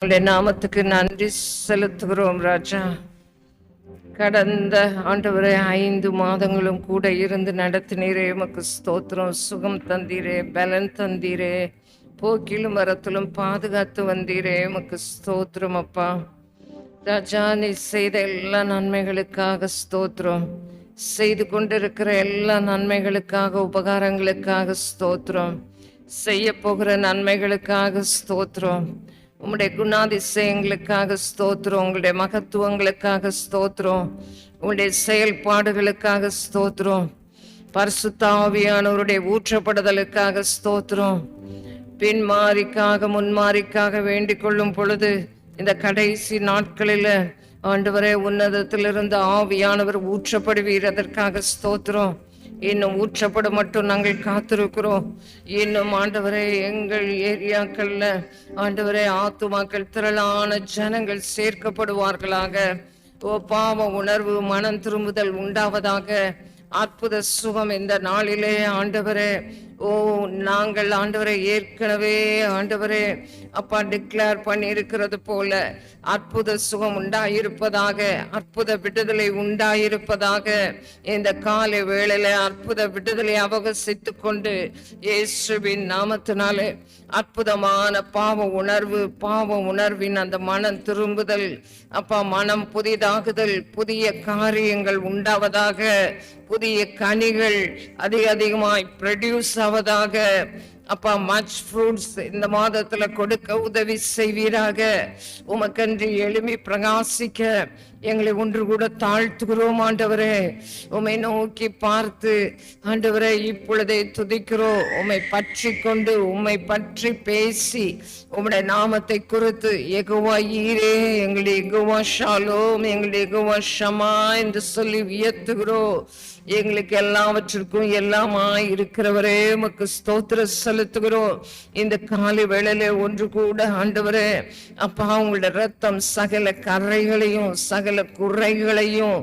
நாமத்துக்கு நன்றி செலுத்துகிறோம் ராஜா. கடந்த ஆண்டவரே 5 மாதங்களும் கூட இருந்து நடத்தினீரே, உமக்கு ஸ்தோத்திரம். சுகம் தந்தீரே, பலன் தந்தீரே, போக்கிலும் வரத்திலும் பாதுகாத்து வந்தீரே, உமக்கு ஸ்தோத்திரம் அப்பா. ராஜா, நீ செய்த எல்லா நன்மைகளுக்காக ஸ்தோத்திரம். செய்து கொண்டிருக்கிற எல்லா நன்மைகளுக்காக, உபகாரங்களுக்காக ஸ்தோத்திரம். செய்ய போகிற நன்மைகளுக்காக ஸ்தோத்திரம். உம்முடைய குணாதிசயங்களுக்காக ஸ்தோத்திரம். உங்களுடைய மகத்துவங்களுக்காக ஸ்தோத்திரம். உங்களுடைய செயல்பாடுகளுக்காக ஸ்தோத்திரம். பரிசுத்த ஆவியானவருடைய ஊற்றப்படுதலுக்காக ஸ்தோத்திரம். பின்மாரிக்காக முன்மாரிக்காக வேண்டிக் கொள்ளும் பொழுது இந்த கடைசி நாட்களில் ஆண்டவரே, உன்னதத்திலிருந்து ஆவியானவர் ஊற்றப்படுவீர். அதற்காக ஸ்தோத்திரம். இன்னும் ஊற்றப்பட மட்டும் நாங்கள் காத்திருக்கிறோம். இன்னும் ஆண்டவரே, எங்கள் ஏரியாக்கள்ல ஆண்டவரே ஆத்துமாக்கள், திரளான ஜனங்கள் சேர்க்கப்படுவார்களாக. ஓ, பாவ உணர்வு, மனம் திரும்புதல் உண்டாவதாக. அற்புத சுகம் இந்த நாளிலே ஆண்டவரே. ஓ, நாங்கள் ஆண்டவரை ஏற்கனவே ஆண்டவரே அப்பா டிக்ளேர் பண்ணி இருக்கிறது போல அற்புத சுகம் உண்டாயிருப்பதாக, அற்புத விடுதலை உண்டாயிருப்பதாக. இந்த காலை வேளையில அற்புத விடுதலை அவகசித்துக் கொண்டு இயேசுவின் நாமத்தினாலே அற்புதமான பாவ உணர்வின் அந்த மனம் திரும்புதல் அப்பா, மனம் புதிதாகுதல், புதிய காரியங்கள் உண்டாவதாக. புதிய கனிகள் அதிகமாய் ப்ரொடியூஸ் ஆவதாக. அப்பா, மச் ஃப்ரூட்ஸ் இந்த மாதத்துல கொடுக்க உதவி செய்வீராக. உமக்கன்றி எழுமி பிரகாசிக்க எங்களை ஒன்று கூட தாழ்த்துகிறோம் ஆண்டவரே. உம்மை நோக்கி பார்த்து ஆண்டவரே இப்பொழுதே துதிக்கிறோம். உம்மை பற்றி கொண்டு, உம்மை பற்றி பேசி, உம்முடைய நாமத்தை குறித்து யெகோவா ஈரே, எங்களுடைய யெகோவா ஷாலோம், எங்களுடைய யெகோவா ஷமா என்று சொல்லி உயர்த்துகிறோம். எங்களுக்கு எல்லாவற்றிற்கும் எல்லாமாய் இருக்கிறவரே, உமக்கு ஸ்தோத்திர செலுத்துகிறோம். இந்த காலை வேளையிலே ஒன்று கூட ஆண்டவரே அப்பா, உங்களுடைய ரத்தம் சகல கரைகளையும் சகல குறைகளையும்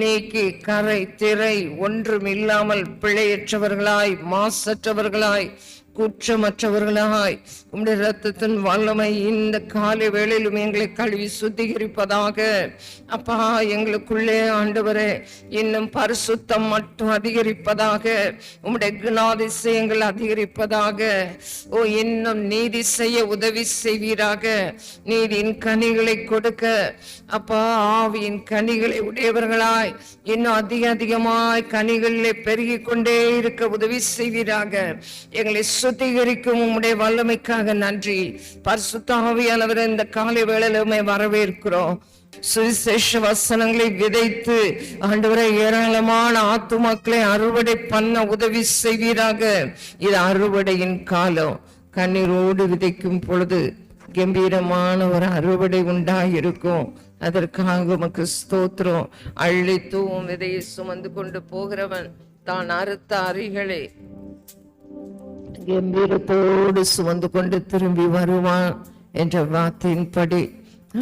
நீக்கி, கரை திரை ஒன்றும் இல்லாமல் பிழையற்றவர்களாய், மாசற்றவர்களாய், குற்றமற்றவர்களாய் உம்முடைய ரத்தத்தின் வல்லமை இந்த காலை வேளையிலும் எங்களை கழுவி சுத்திகரிப்பதாக. அப்பா, எங்களுக்குள்ளே ஆண்டவரே இன்னும் பரிசுத்தம் மட்டும் அதிகரிப்பதாக. உம்முடைய குணாதிசயங்கள் அதிகரிப்பதாக. ஓ, இன்னும் நீதி செய்ய உதவி செய்வீராக. நீதியின் கனிகளை கொடுக்க அப்பா, ஆவியின் கனிகளை உடையவர்களாய் இன்னும் அதிகமாய் கனிகளிலே பெருகி கொண்டே இருக்க உதவி செய்வீராக. எங்களை சுத்திகரிக்கும் உம்முடைய வல்லமைக்காக நன்றி. பரிசுத்த ஆவியானவரே, இந்த காலை வேளையிலுமே வரவேற்கிறோம். சுவிசேஷ வசனங்களை விதைத்து ஆண்டவரை ஏராளமான ஆத்துமாக்களை அறுவடை பண்ண உதவி செய்வீராக. இது அறுவடையின் காலம். கண்ணீரோடு விதைக்கும் பொழுது கம்பீரமான ஒரு அறுவடை உண்டாயிருக்கும். அதற்காக உமக்கு ஸ்தோத்திரம். அள்ளி தூவும் விதையை சுமந்து கொண்டு போகிறவன் தான் அறுத்த அரிகளை கம்பீரத்தோடு சுமந்து கொண்டு திரும்பி வருவான் என்ற வார்த்தையின்படி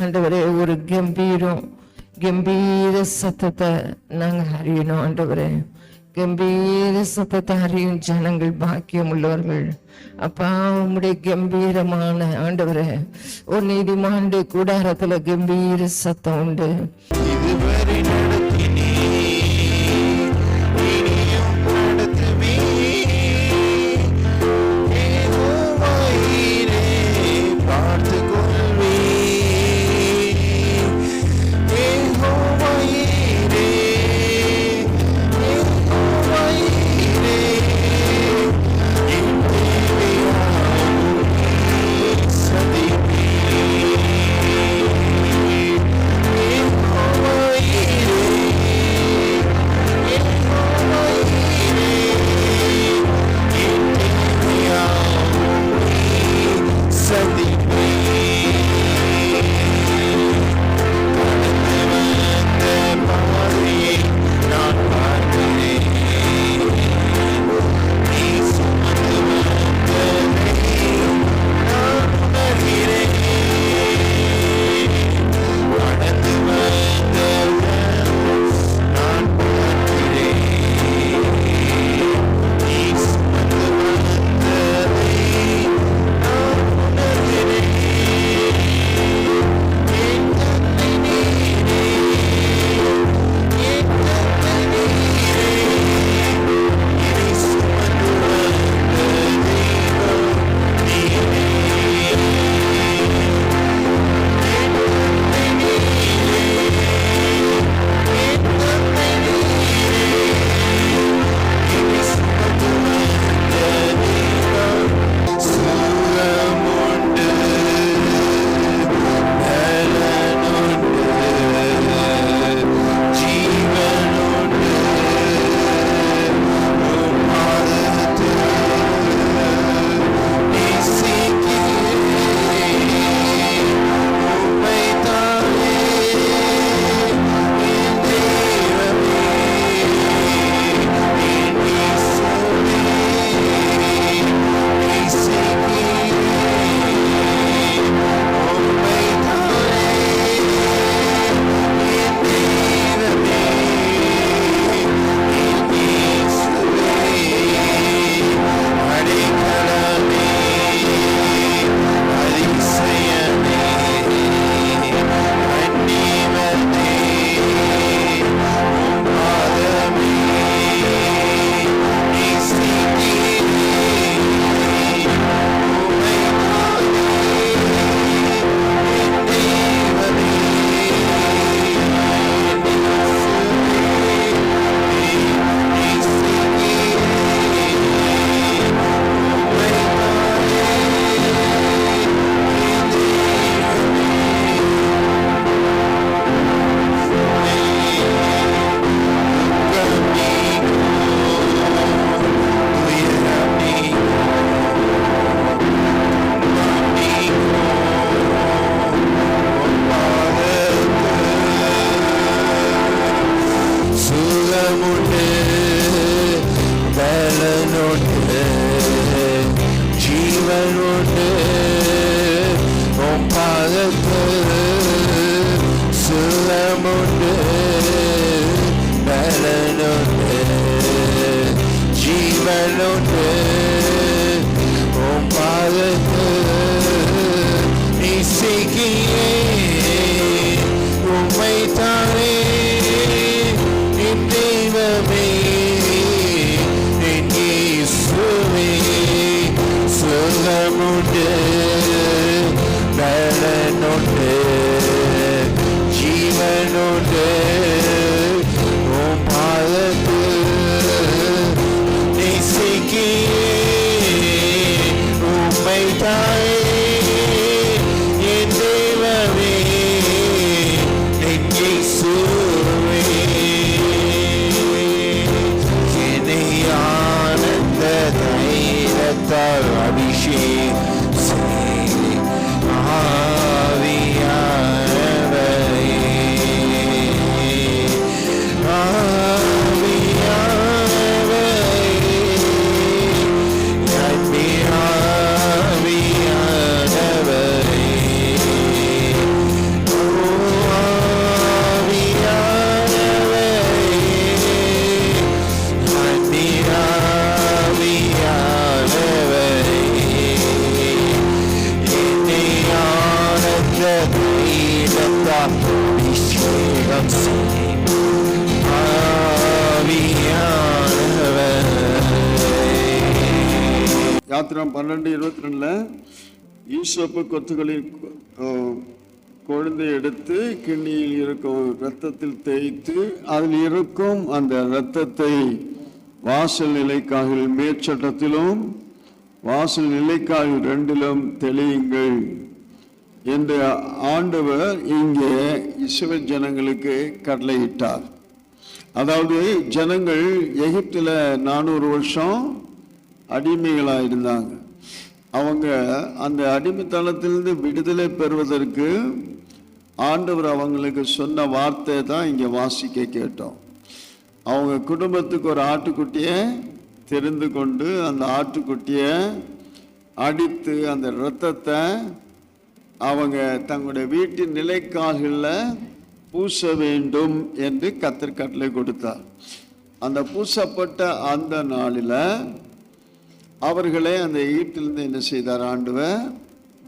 ஆண்டவரே, ஒரு கம்பீர சத்தத்தை நாங்கள் அறியணும் ஆண்டவரே. கம்பீர சத்தத்தை அறியும் ஜனங்கள் பாக்கியம் உள்ளவர்கள். அப்பா, உம்முடைய கம்பீரமான ஆண்டவரே, ஒரு நீதிமாண்டு கூடாரத்துல கம்பீர சத்தம் உண்டு. இதுவரை நடத்தினே, நேசிக்கியே உம்மை தானே என் தெய்வமே என் இயேசுவே. சுகமுண்டு பலனுண்டு ஜீவனுண்டு உம் பாதத்தில். நேசிக்கியே உம்மை தானே என் தெய்வமே என் இயேசுவே. என்னை ஆனந்த தைலத்தால் அபிஷேகம் செய் ஆவியானவரே. யாத்திரம் 12:22 ஈசோப்பு கொத்துகளின் கொழுந்தை எடுத்து கிண்ணியில் இருக்கும் இரத்தத்தில் தேய்த்து அதில் இருக்கும் அந்த இரத்தத்தை வாசல் நிலைக்காகில் மேற்சட்டத்திலும் வாசல் நிலைக்காகில் 2லும் தெளியுங்கள் என்று ஆண்டவர் இங்கே இஸ்ரவேல் ஜனங்களுக்கு கட்டளையிட்டார். அதாவது ஜனங்கள் எகிப்தில் 400 வருஷம் அடிமைகளாக இருந்தாங்க. அவங்க அந்த அடிமைத்தனத்திலிருந்து விடுதலை பெறுவதற்கு ஆண்டவர் அவங்களுக்கு சொன்ன வார்த்தை தான் இங்கே வாசிக்க கேட்டோம். அவங்க குடும்பத்துக்கு ஒரு ஆட்டுக்குட்டியை தெரிந்து கொண்டு அந்த ஆட்டுக்குட்டியை அடித்து அந்த இரத்தத்தை அவங்க தங்களுடைய வீட்டின் நிலைக்கால்களில் பூச வேண்டும் என்று கர்த்தர் கட்டளை கொடுத்தார். அந்த பூசப்பட்ட அந்த நாளில் அவர்களை அந்த எகிப்திலிருந்து என்ன செய்தார்? ஆண்டவர்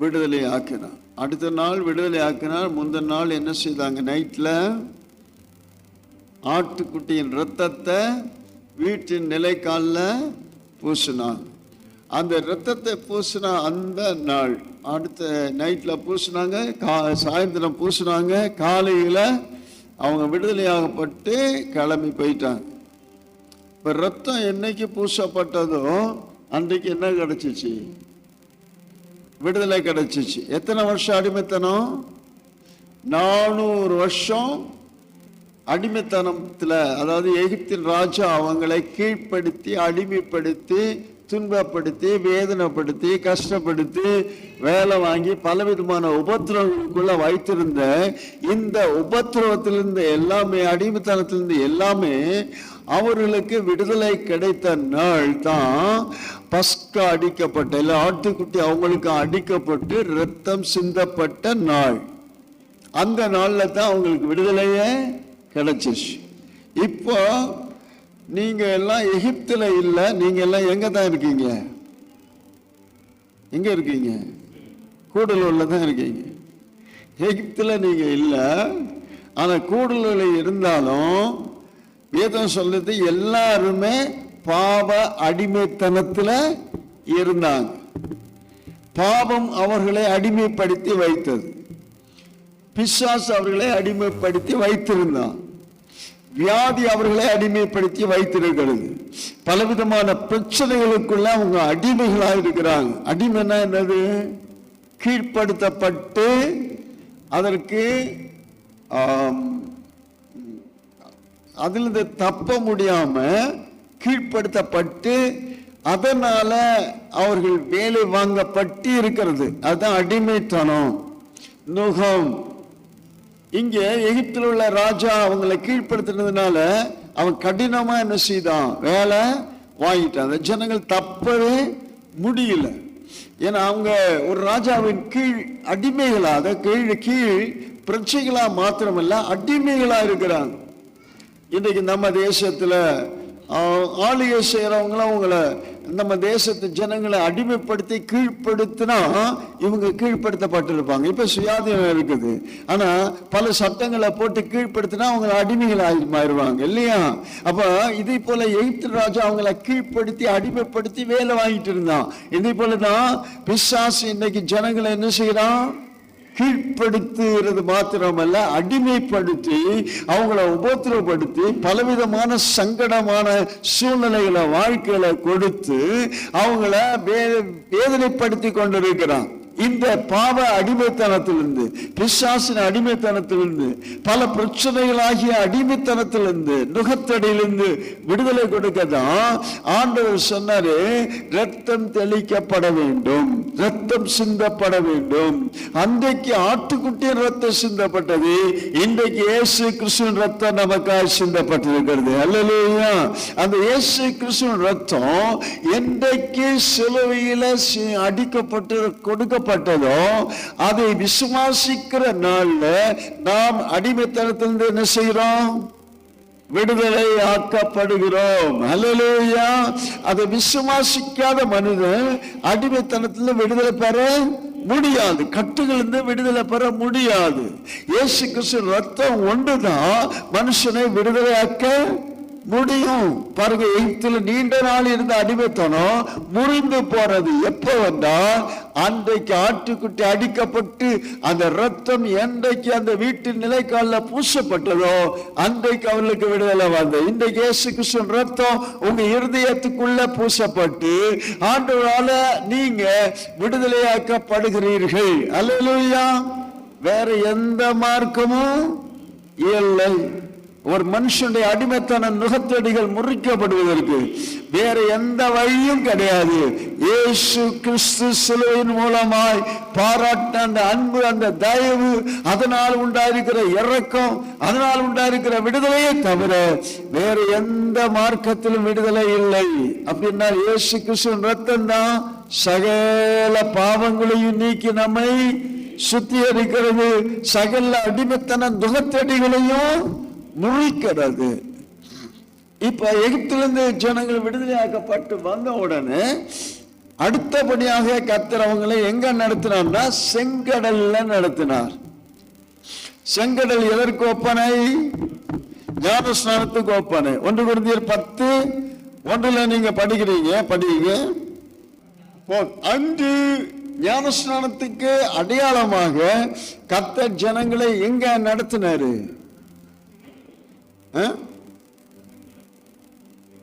விடுதலை ஆக்கினார். அடுத்த நாள் விடுதலை ஆக்கினார். முந்தின நாள் என்ன செய்தாங்க? நைட்டில் ஆட்டுக்குட்டியின் இரத்தத்தை வீட்டின் நிலைக்காலில் பூசினாங்க. அந்த இரத்தத்தை பூசின அந்த நாள் அடுத்த நைட்டில் பூசினாங்க, சாயந்தரம் பூசினாங்க, காலையில் அவங்க விடுதலையாகப்பட்டு கிளம்பி போயிட்டாங்க. இப்போ ரத்தம் என்னைக்கு பூசப்பட்டதோ அன்றைக்கு என்ன கிடைச்சிச்சு? விடுதலை கிடைச்சிச்சு. எத்தனை வருஷம் அடிமைத்தனம்? 400 வருஷம் அடிமைத்தனத்தில். அதாவது எகிப்தின் ராஜா அவங்களை கீழ்ப்படுத்தி அடிமைப்படுத்தி துன்பப்படுத்தி வேதனைப்படுத்தி கஷ்டப்படுத்தி வேலை வாங்கி பலவிதமான உபத்திரவங்களுக்குள்ள வைத்திருந்த இந்த உபத்திரவத்திலிருந்து எல்லாமே, அடிமைத்தனத்திலிருந்து எல்லாமே அவர்களுக்கு விடுதலை கிடைத்த நாள் தான் பஸ்கா அடிக்கப்பட்ட, இல்லை ஆட்டுக்குட்டி அவங்களுக்கு அடிக்கப்பட்டு இரத்தம் சிந்தப்பட்ட நாள். அந்த நாளில் தான் அவங்களுக்கு விடுதலையே கிடைச்சிச்சு. இப்போ நீங்க எல்லாம் எகிப்தில் இல்லை, நீங்க எல்லாம் எங்க தான் இருக்கீங்க? எங்க இருக்கீங்க? கூடலூர்ல தான் இருக்கீங்க. எகிப்தில் நீங்க இல்லை. ஆனா கூடலூரில் இருந்தாலும் வேதம் சொல்லுது எல்லாருமே பாவ அடிமைத்தனத்தில் இருந்தாங்க. பாவம் அவர்களை அடிமைப்படுத்தி வைத்தது. பிசாசு அவர்களை அடிமைப்படுத்தி வைத்திருந்தான். வியாதி அவர்களை அடிமைப்படுத்தி வைத்திருக்கிறது. பலவிதமான பிரச்சனைகளுக்குள்ள அவங்க அடிமைகளாக இருக்கிறாங்க. அடிமைன்னா என்னது? கீழ்ப்படுத்தப்பட்டு அதற்கு அதிலிருந்து தப்ப முடியாம கீழ்ப்படுத்தப்பட்டு அதனால அவர்கள் வேலை வாங்கப்பட்டு இருக்கிறது. அதுதான் அடிமைத்தனம், நுகம். இங்கே எகிப்தில் உள்ள ராஜா அவங்களை கீழ்ப்படுத்தினதுனால அவன் கடினமா என்ன செய்தான்? வேலை வாங்கிட்டான். அந்த ஜனங்கள் தப்பவே முடியல. ஏன்னா அவங்க ஒரு ராஜாவின் கீழ் அடிமைகளா, அதை கீழ் பிரச்சைகளா மாத்திரமல்ல அடிமைகளா இருக்கிறாங்க. இன்றைக்கு நம்ம தேசத்துல ஆளுகை செய்யறவங்களும் அவங்கள நம்ம தேசத்து ஜனங்களை அடிமைப்படுத்தி கீழ்ப்படுத்தினா இவங்க கீழ்ப்படுத்தப்பட்டிருப்பாங்க. இப்ப சுயாதீனம் இருக்குது, ஆனா பல சட்டங்களை போட்டு கீழ்ப்படுத்தினா அவங்க அடிமைகள் ஆயிருவாங்க இல்லையா? அப்ப இதே போல எகிப்து ராஜா அவங்களை கீழ்ப்படுத்தி அடிமைப்படுத்தி வேலை வாங்கிட்டு இருந்தான். இதே போலதான் பிசாசு இன்னைக்கு ஜனங்களை என்ன செய்யறான்? கீழ்ப்படுத்துகிறது மாத்திரமல்ல, அடிமைப்படுத்தி அவங்கள உபத்திரப்படுத்தி பலவிதமான சங்கடமான சூழ்நிலைகளை வாழ்க்கையில கொடுத்து அவங்கள வேதனைப்படுத்தி கொண்டிருக்கிறான். இந்த பாவ அடிமைத்தனத்திலிருந்து, பிசாசின் அடிமைத்தனத்திலிருந்து, பல பிரச்சனைகளாகிய அடிமைத்தனத்திலிருந்து, நுகத்தடியிலிருந்து விடுதலை கொடுக்கதான் ஆண்டவர் சொன்னாரு, ரத்தம் தெளிக்கப்பட வேண்டும், ரத்தம் சிந்தப்பட வேண்டும். அன்றைக்கு ஆட்டுக்குட்டியின் ரத்தம் சிந்தப்பட்டது, இன்றைக்கு இயேசு கிறிஸ்துவின் ரத்தம் நமக்காக சிந்தப்பட்டிருக்கிறது. அல்லேலூயா. அந்த இயேசு கிறிஸ்துவின் ரத்தம் என்றைக்கு சிலுவையில அடிக்கப்பட்டு கொடுக்க அதை விசுவாசிக்கிற நாள்ல நாம் அடிமைத்தனத்திலிருந்து என்ன செய்கிறோம்? விடுதலை ஆக்கப்படுகிறோம். அல்லேலூயா. அதை விசுவாசிக்காத மனிதன் அடிமைத்தனத்திலிருந்து விடுதலை பெற முடியாது, கட்டுகளிலிருந்து விடுதலை பெற முடியாது. இயேசு கிறிஸ்து ரத்தம் ஒன்றுதான் மனுஷனை விடுதலை ஆக்க முடியும். பாருங்க, எகிப்தில் நீண்ட நாள் இருந்த அடிமைத்தனம் முறிந்து போறது எப்ப வந்தால் அன்றைக்கு ஆட்டுக்குட்டி அடிக்கப்பட்டு அந்த ரத்தம் என்றைக்கு அந்த வீட்டின் நிலைக்கால பூசப்பட்டதோ அன்றைக்கு அவர்களுக்கு விடுதலை வந்தது. இன்றைக்கு இயேசு கிறிஸ்துவின் ரத்தம் உங்க இருதயத்துக்குள்ள பூசப்பட்டு ஆண்டவரால நீங்க விடுதலையாக்கப்படுகிறீர்கள். அல்லேலூயா. வேற எந்த மார்க்கமும் இல்லை. ஒரு மனுஷனுடைய அடிமைத்தன நுகத்தடிகள் முறிக்கப்படுவதற்கு வேற எந்த வழியும் கிடையாது. இயேசு கிறிஸ்து சிலுவையின் மூலமாய் பாராட்ட அந்த அன்பு, அந்த தயவு, அதனால் உண்டாயிருக்கிற இரக்கம், அதனால் உண்டாயிருக்கிற விடுதலையை தவிர வேற எந்த மார்க்கத்திலும் விடுதலை இல்லை. அப்படின்னா இயேசு கிறிஸ்துவின் ரத்தம் தான் சகல பாவங்களையும் நீக்கி நம்மை சுத்திகரிக்கிறது, சகல அடிமைத்தன நுகத்தடிகளையும் முறிக்கிறது. இப்ப எகிப்திலிருந்து ஜனங்கள் விடுதலையாக்கப்பட்டு வந்த உடனே அடுத்தபடியாக கர்த்தர் அவங்களை எங்க நடத்தினார்னா செங்கடல்ல நடத்தினார். செங்கடல் எதற்கு ஒப்பனை? ஞானஸ்நானத்துக்கு ஒப்பனை. 1 கொரிந்தியர் 10:1 நீங்க படிக்கிறீங்க. அன்று ஞானஸ்நானத்துக்கு அடையாளமாக கர்த்தர் ஜனங்களை எங்க நடத்தினாரு?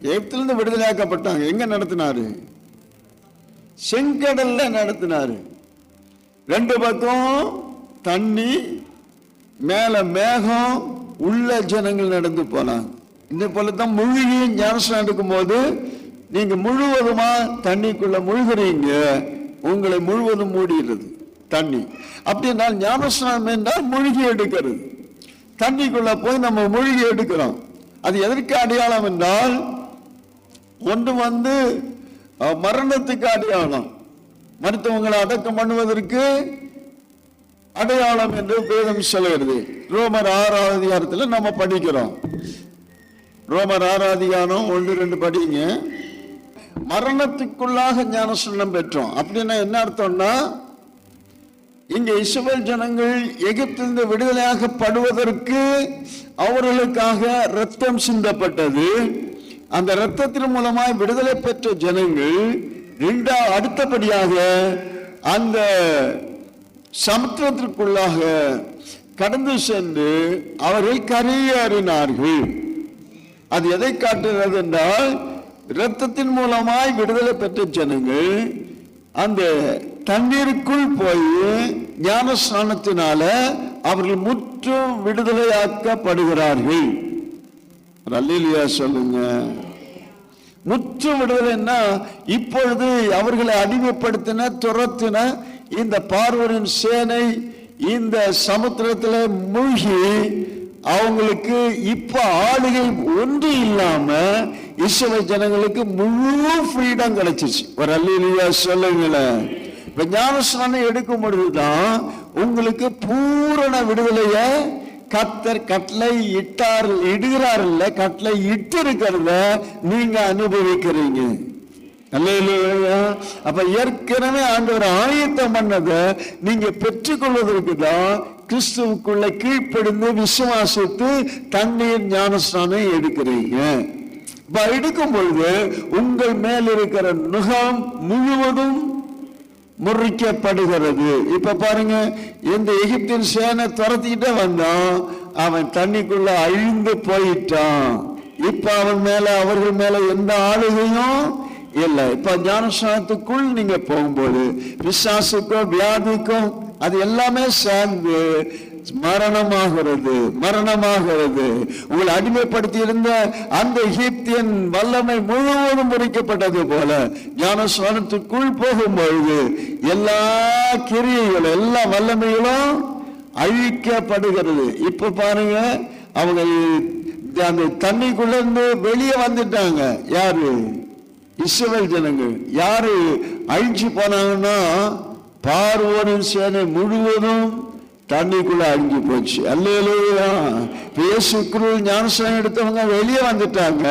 எகிப்திலிருந்து விடுதலையாக்கப்பட்டாங்க, எங்க நடத்தினாரு? செங்கடல்ல நடத்தினாரு. 2 பக்கம் தண்ணி, மேல மேகம், உள்ள ஜனங்கள் நடந்து போனாங்க. இந்த போலதான் முழுகி ஞானஸ்நானம் எடுக்கும் போது நீங்க முழுவதுமா தண்ணிக்குள்ள முழுகிறீங்க, உங்களை முழுவதும் மூடிடுறது தண்ணி. அப்படின்னா ஞானஸ்நானம் என்றால் முழுகி எடுக்கிறது. தண்ணிக்குள்ள போய் நம்ம மூழ்கி எடுக்கிறோம். அது எதற்கு அடையாளம் என்றால், ஒன்று மரணத்துக்கு அடையாளம், மருத்துவங்களை அடக்கம் பண்ணுவதற்கு அடையாளம் என்று வேதம் சொல்கிறது. ரோமர் 6ஆம் அதிகாரத்தில் நம்ம படிக்கிறோம். ரோமர் 6ஆம் அதிகாரம் 1-2 படிங்க. மரணத்துக்குள்ளாக ஞானஸ்நானம் பெற்றோம். அப்படின்னா என்ன அர்த்தம்னா, இங்க இஸ்ரவேல் ஜனங்கள் எகிப்திலிருந்து விடுதலையாகப்படுவதற்கு அவர்களுக்காக ரத்தம் சிந்தப்பட்டது. அந்த ரத்தத்தின் மூலமாய் விடுதலை பெற்ற ஜனங்கள் அடுத்தபடியாக அந்த சமுத்திரத்திற்குள்ளாக கடந்து சென்று அவர்கள் கரையேறினார்கள். அது எதை காட்டுகிறது என்றால், இரத்தத்தின் மூலமாய் விடுதலை பெற்ற ஜனங்கள் அந்த தண்ணீருக்குள் போய் ஞானஸ்நானத்தினால அவர்கள் முற்றும் விடுதலையாக்கப்படுகிறார்கள். அல்லேலூயா சொல்லுங்க. முற்றும் விடுதலைன்னா, இப்பொழுது அவர்களை அடிமைப்படுத்தின துரத்தின இந்த பார்வோனின் சேனை இந்த சமுத்திரத்தில் மூழ்கி அவங்களுக்கு இப்ப ஆளுகை ஒன்று இல்லாம இஸ்ரவேல் ஜனங்களுக்கு முழு ஃப்ரீடம் கிடைச்சிச்சு. ஒரு அல்லேலூயா சொல்லுங்களேன். இப்ப ஞானஸ்நானம் எடுக்கும் பொழுதுதான் உங்களுக்கு பூரண விடுதலைய கர்த்தர் கட்டளை இடுகிறார் இல்ல, கட்டளை இட்டு இருக்கிறத நீங்க அனுபவிக்கிறீங்க. அல்லேலூயா. அப்ப ஏற்கனவே ஆண்டவர் ஆயத்தம் பண்ணதை நீங்க பெற்றுக்கொள்வதற்கு தான் கிறிஸ்துவுக்குள்ள கீழ்ப்படிந்து விசுவாசித்து தண்ணீர் ஞானஸ்நானம் எடுக்கிறீங்க. எடுக்கும் பொழுது உங்கள் மேல் இருக்கிற நுகம் முழுவதும் முறிக்கப்படுகிறது. இப்ப பாருங்க, இந்த எகிப்தின் சேனை துரத்திக்கிட்டே வந்தான், அவன் தண்ணிக்குள்ள அழிந்து போயிட்டான். இப்ப அவர்கள் மேல எந்த ஆளுகையும் இல்லை. இப்ப ஞானஸ்நானத்துக்குள் நீங்க போகும்போது பிசாசுக்கும் வியாதிக்கும் அது எல்லாமே சேர்ந்து மரணமாகிறது. உங்களை அடிமைப்படுத்தி இருந்த அந்த எகிப்தியன் வல்லமை முழுவதும் முறிக்கப்பட்டது போல ஞானஸ்நானத்துக்குள் போகும்பொழுது எல்லா கிரியைகளும் எல்லா வல்லமைகளும் அழிக்கப்படுகிறது. இப்ப பாருங்க, அவங்க அந்த தண்ணிக்குள்ள இருந்து வெளியே வந்துட்டாங்க. யாரு? இஸ்ரவேல் ஜனங்கள். யாரு அழிஞ்சு போனாங்கன்னா பார்வோனின் சேனை முழுவதும் தண்ணிக்குள்ள அழிஞ்சு போச்சு. அல்லேலூயா. இயேசுக்குள் ஞானஸ்நானம் எடுத்தவங்க வெளியே வந்துட்டாங்க.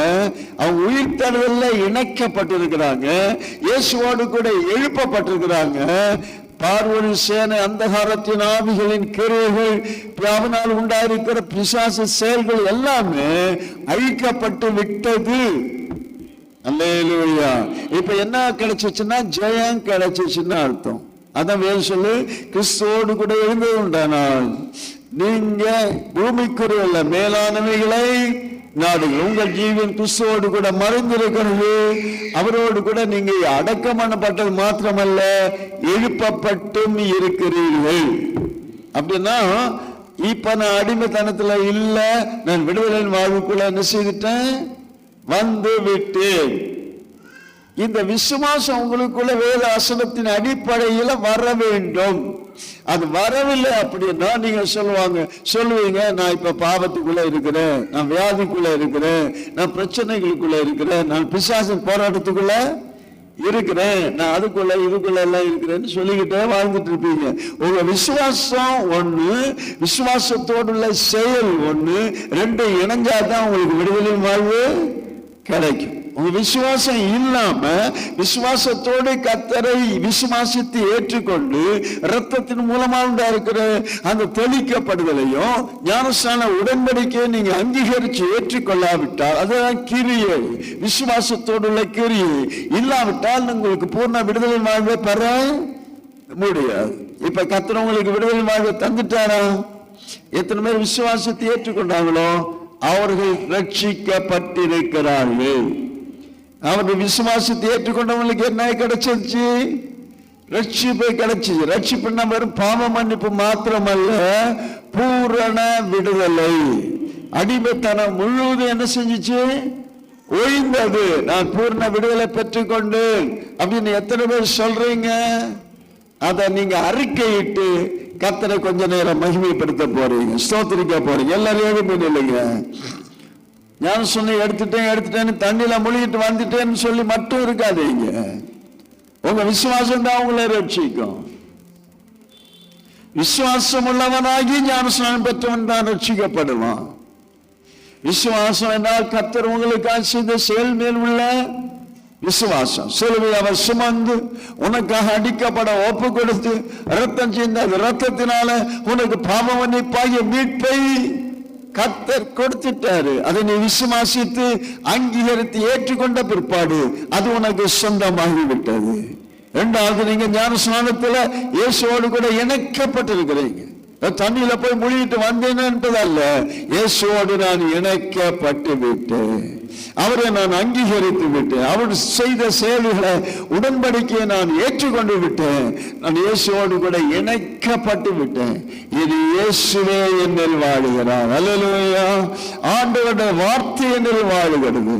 அவங்க உயிர் தழுவல்ல இணைக்கப்பட்டிருக்கிறாங்க, இயேசுவோடு கூட எழுப்பப்பட்டிருக்கிறாங்க. பார்வோனின் சேனை, அந்தகாரத்தின் ஆவிகளின் கிரியைகள், அவனால் உண்டாயிருக்கிற பிசாசு செயல்கள் எல்லாமே அழிக்கப்பட்டு விட்டது. அல்லேலூயா. இப்ப என்ன கிடைச்சிச்சுன்னா ஜெயம் கிடைச்சிச்சுன்னு அர்த்தம். அதான் வேறு சொல்லு, கிறிஸ்துவோடு கூட எழுந்தது உண்டானால் நீங்க பூமிக்குரிய மேலானவைகளை நாடுகள். உங்கள் ஜீவன் கிறிஸ்துவோடு கூட மறைந்திருக்கிறது. அவரோடு கூட நீங்க அடக்கம் பண்ணப்பட்டது மாத்திரமல்ல, எழுப்பப்பட்டும் இருக்கிறீர்கள். அப்படின்னா இப்ப நான் அடிமைத்தனத்துல இல்ல, நான் விடுதலையின் வாழ்வுக்குள்ள என்ன செய்துட்டேன்? வந்து விட்டேன். இந்த விசுவாசம் உங்களுக்குள்ள வேத வசனத்தின் அடிப்படையில் வர வேண்டும். அது வரவில்லை அப்படின்னா நீங்க சொல்லுவீங்க, நான் இப்ப பாவத்துக்குள்ள இருக்கிறேன், நான் வியாதிக்குள்ள இருக்கிறேன், நான் பிரச்சனைகளுக்குள்ள இருக்கிறேன், நான் பிசாசின் போராட்டத்துக்குள்ள இருக்கிறேன், நான் அதுக்குள்ள இதுக்குள்ள எல்லாம் இருக்கிறேன்னு சொல்லிக்கிட்டே வாழ்ந்துட்டு இருப்பீங்க. உங்க விசுவாசம் ஒண்ணு, விசுவாசத்தோடுள்ள செயல் ஒண்ணு, ரெண்டு இணைஞ்சாதான் உங்களுக்கு விடுதலை வாழ்வு கிடைக்கும். உங்க விசுவாசம் இல்லாம விசுவாசத்தோடு கர்த்தரை விசுவாசித்து ஏற்றுக்கொண்டு இரத்தத்தின் மூலமாக இருக்கிற அந்த தெளிக்கப்படுதலையும் ஞானஸ்நான உடன்படிக்கையை நீங்க அங்கீகரிச்சு ஏற்றுக்கொள்ளாவிட்டால் அதுதான் கிரியை, விசுவாசத்தோடுள்ள கிரியை இல்லாவிட்டால் உங்களுக்கு பூர்ண விடுதலை வாழ்வை பெற முடியாது. இப்ப கர்த்தர் உங்களுக்கு விடுதலை வாழ்வை தந்துட்டாரா? எத்தனை பேர் விசுவாசத்தை ஏற்றுக்கொண்டாங்களோ அவர்கள் ரட்சிக்கப்பட்டிருக்கிறார்கள். அவர்கள் விசுவாசத்தை ஏற்றுக்கொண்டவங்களுக்கு என்ன கிடைச்சிருச்சு? ரட்சிப்பை கிடைச்சிச்சு. ரட்சிப்புன்னா வெறும் பாவ மன்னிப்பு மாத்திரமல்ல, பூரண விடுதலை. அடிமைத்தனம் முழுவதும் என்ன செஞ்சிச்சு? ஒழிந்தது. நான் பூர்ண விடுதலை பெற்றுக்கொண்டேன் அப்படின்னு எத்தனை பேர் சொல்றீங்க? அதை நீங்க அறிக்கையிட்டு கர்த்தரை கொஞ்ச நேரம் மகிமைப்படுத்த போறீங்க, ஸ்தோத்திரிக்க போறீங்க. எல்லாரும் எழுப்பி இல்லைங்க, நான் சொன்ன எடுத்துட்டேன்னு தண்ணியில முழுகிட்டு வந்துட்டேன்னு சொல்லி மட்டும் இருக்காதீங்க. உங்க விசுவாசம் தான் உங்களை ரட்சிக்கும். விசுவாசம் உள்ளவனாகி ஞானஸ்நானம் பெற்றவன் தான் ரட்சிக்கப்படுவான். விசுவாசம் என்றால் கர்த்தர் உங்களுக்கு செய்த செயல் மேல் உள்ள விசுவாசம். சிலுவை அவர் சுமந்து உனக்காக அடிக்கப்பட ஒப்பு கொடுத்து ரத்தம் செய்த ரத்தத்தினால உனக்கு பாவ மன்னிப்பாகிய மீட்பை கர்த்தர் கொடுத்துட்டாரு. அதை நீ விசுவாசித்து அங்கீகரித்து ஏற்றுக்கொண்ட பிற்பாடு அது உனக்கு சொந்தமாகி விட்டது. இரண்டாவது, நீங்க ஞானஸ்நானத்துல இயேசுவோடு கூட இணைக்கப்பட்டிருக்கிறீங்க. தண்ணியில போய் முழுகிட்டு வந்தேன் என்பதல்ல, இயேசுவோடு நான் இணைக்கப்பட்டு விட்டேன், அவரை நான் அங்கீகரித்து விட்டேன், அவர் செய்த செயல்களை உடன்படிக்கையை நான் ஏற்றுக்கொண்டு விட்டேன், நான் இயேசுவோடு கூட இணைக்கப்பட்டு விட்டேன். இது இயேசுவே என்னில் வாழுகிறார். அல்லேலூயா. ஆண்டவருடைய வார்த்தை என்னில் வாழுகிறது.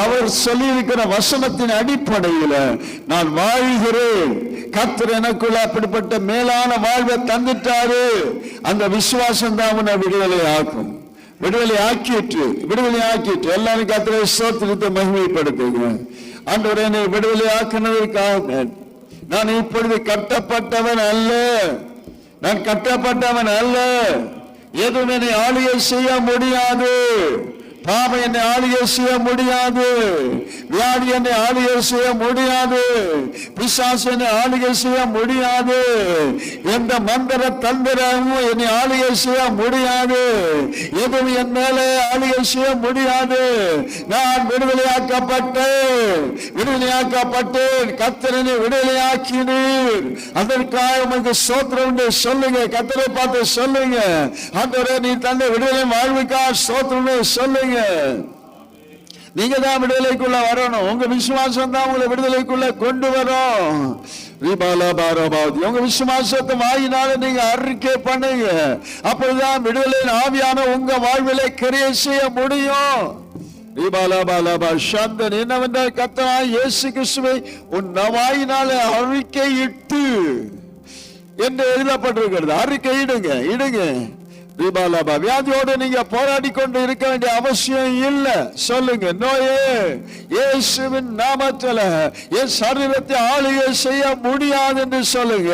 அவர் சொல்லியிருக்கிற வசனத்தின் அடிப்படையில் நான் வாழ்கிறேன். கர்த்தர் எனக்குள்ள அப்படிப்பட்ட மேலான வாழ்வை தந்துட்டாரு. அந்த விசுவாசம் தான் அவனை விடுதலை ஆக்கும். விடுதலை ஆக்கிட்டு எல்லாரும் கர்த்தரை ஸ்தோத்திரத்தை மகிமைப்படுத்துங்க. ஆண்டவரே, என்னை விடுதலை ஆக்கினதற்காக நான் இப்பொழுது கட்டப்பட்டவன் அல்ல, எதுவும் என்னை ஆளுகை செய்ய முடியாது. பாவம் என்னை ஆளுகை செய்ய முடியாது. வியாதி என்னை ஆளுகை செய்ய முடியாது. பிசாசு என்னை ஆளுகை செய்ய முடியாது. எந்த மந்திர தந்திரமும் என்னை ஆளுகை செய்ய முடியாது. எதுவும் என் மேலே ஆளுகை செய்ய முடியாது. நான் விடுதலையாக்கப்பட்டேன். கர்த்தரை விடுதலையாக்கினீர். அதற்காக உங்களுக்கு ஸ்தோத்திரம் சொல்லுங்க. கர்த்தரை பார்த்து சொல்லுங்க, ஆண்டவரே நீ தந்த விடுதலை வாழ்வுக்காக ஸ்தோத்திரம் சொல்லுங்க. நீங்க தான் விடுதலைக்குள்ள வரணும். உங்க விசுவாசம் தான் உங்களை விடுதலைக்குள்ள கொண்டு வரும். உங்க விசுவாசத்தை வாயினால நீங்க அறிக்கை பண்ணுங்க. அப்பொழுதுதான் விடுதலை ஆவியான உங்க வாழ்விலை கிரியை செய்ய முடியும். என்னவென்றால் கர்த்தராகிய இயேசு கிறிஸ்துவை உன் வாயினால அறிக்கையிட்டு என்று எழுதப்பட்டிருக்கிறது. அறிக்கை இடுங்க. வியாதியோடு நீங்க போராடி கொண்டு இருக்க வேண்டிய அவசியம் இல்லை. சொல்லுங்க, நோயே இயேசுவின் நாமத்தில் என் சரீரத்தை ஆளுகை செய்ய முடியாது என்று சொல்லுங்க.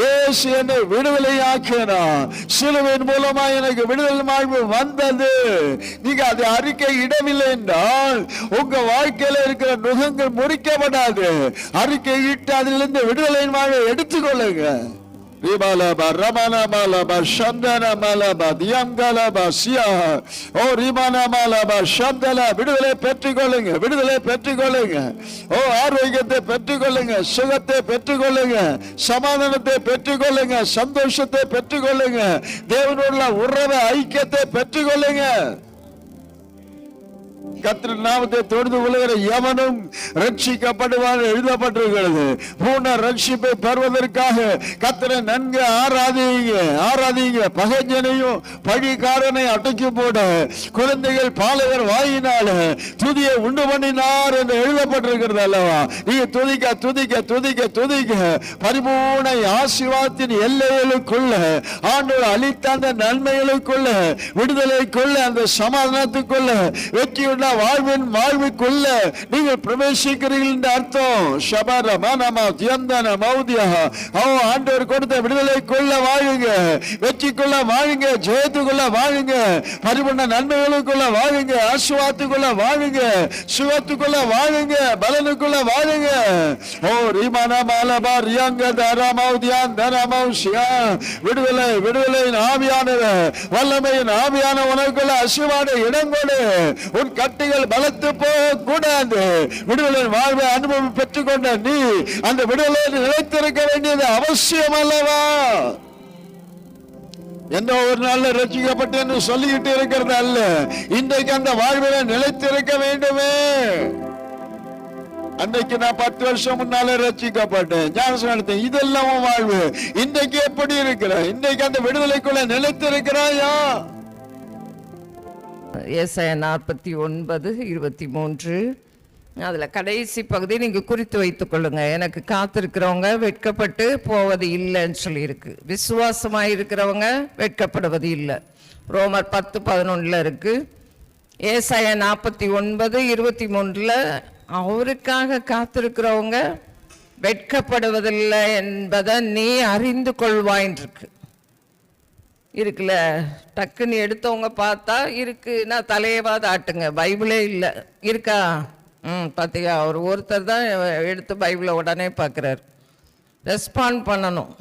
இயேசு என்னை விடுதலையாக்கினார். சிலுவையின் மூலமா எனக்கு விடுதலை வாழ்வு வந்தது. நீங்க அதை அறிக்கை இடவில்லை என்றால் உங்க வாழ்க்கையில இருக்கிற நுகங்கள் முறிக்கப்படாது. அறிக்கை இட்டு அதிலிருந்து விடுதலை வாழ்வை எடுத்துக்கொள்ளுங்க. விடுதலை பெற்றுக்கொள்ளுங்க. ஆரோக்கியத்தை பெற்றுக்கொள்ளுங்க. சுகத்தை பெற்றுக்கொள்ளுங்க. சமாதானத்தை பெற்றுக்கொள்ளுங்க. சந்தோஷத்தை பெற்றுக்கொள்ளுங்க. தேவனுடைய உறவை ஐக்கியத்தை பெற்றுக்கொள்ளுங்க. கர்த்தரின் நாமத்தை தொழுது கொள்ளுகிற எவனும் ரட்சிக்கப்படுவான் எழுதப்பட்டிருக்கிறது. பூர்ண ரட்சிப்பை பெறுவதற்காக கர்த்தரை நன்கு ஆராதிங்க. பகைஞனையும் பழிக்காரனை அடக்கி போட குழந்தைகள் பாலகர் வாயினால துதியை உண்டு பண்ணினார் என்று எழுதப்பட்டிருக்கிறது அல்லவா? நீங்க துதிக்க பரிபூர்ண ஆசீர்வாதத்தின் எல்லைகளுக்குள்ள ஆண்டவர் அளித்த அந்த நன்மைகளுக்குள்ள விடுதலைக்குள்ள அந்த சமாதானத்துக்குள்ள வெற்றியுள்ள வாழ்வுக்குள்ள நீங்கள் பிரவேசிக்கிறீர்கள் என்று அர்த்தம். ஆண்டவர் கொடுத்த விடுதலைக்குள்ள வாழுங்க. வெற்றிக்குள்ள வாழுங்க. ஜெயத்துக்குள்ள வாழுங்க. பரிபூர்ண நன்மைகளுக்குள்ள வாழுங்க. ஆசீர்வாதத்துக்குள்ள வாழுங்க. சுகத்துக்குள்ள வாழுங்க. பலனுக்குள்ள வாழுங்க. விடுதலையின் ஆவியானவர், வல்லமையின் ஆவியான உனக்குள்ள ஆசீர்வாத இடம் கொடு. உன் கட்டுகள் பலத்து போக கூடாது. விடுதலை வாழ்வை அனுபவம் பெற்றுக்கொண்ட நீ அந்த விடுதலையில் நிலைத்திருக்க வேண்டியது அவசியம் அல்லவா? எந்த ஒரு நாள்ல ரட்சிக்கப்பட்டேன்னு சொல்லிக்கிட்டு இருக்கிறது அல்ல. இன்றைக்கு அந்த வாழ்வில நிலைத்திருக்க வேண்டுமே. அன்னைக்கு நான் 10 வருஷம் முன்னால ரட்சிக்கப்பட்டேன், ஞானஸ்நானம் எடுத்தேன், இதெல்லாம் வாழ்வு. இன்றைக்கு எப்படி இருக்கிற? இன்றைக்கு அந்த விடுதலைக்குள்ள நிலைத்திருக்கிறாயா? ஏசாயா 49:23 அதுல கடைசி பகுதி நீங்க குறித்து வைத்துக் கொள்ளுங்க. எனக்கு காத்திருக்கிறவங்க வெட்கப்பட்டு போவது இல்லைன்னு சொல்லியிருக்கு. விசுவாசமாக இருக்கிறவங்க வெட்கப்படுவது இல்லை. ரோமர் 10:11 இருக்கு. ஏசாயா 49:23 அவருக்காக காத்திருக்கிறவங்க வெட்கப்படுவதில்லை என்பதை நீ அறிந்து கொள்வாயின்னு இருக்குல்ல. டக்குன்னு எடுத்தவங்க பார்த்தா இருக்குன்னா தலையவாத ஆட்டுங்க. பைபிளே இல்லை இருக்கா? பார்த்தியா, அவர் ஒருத்தர் தான் எடுத்து பைபிளை உடனே பார்க்குறாரு. ரெஸ்பாண்ட் பண்ணணும்.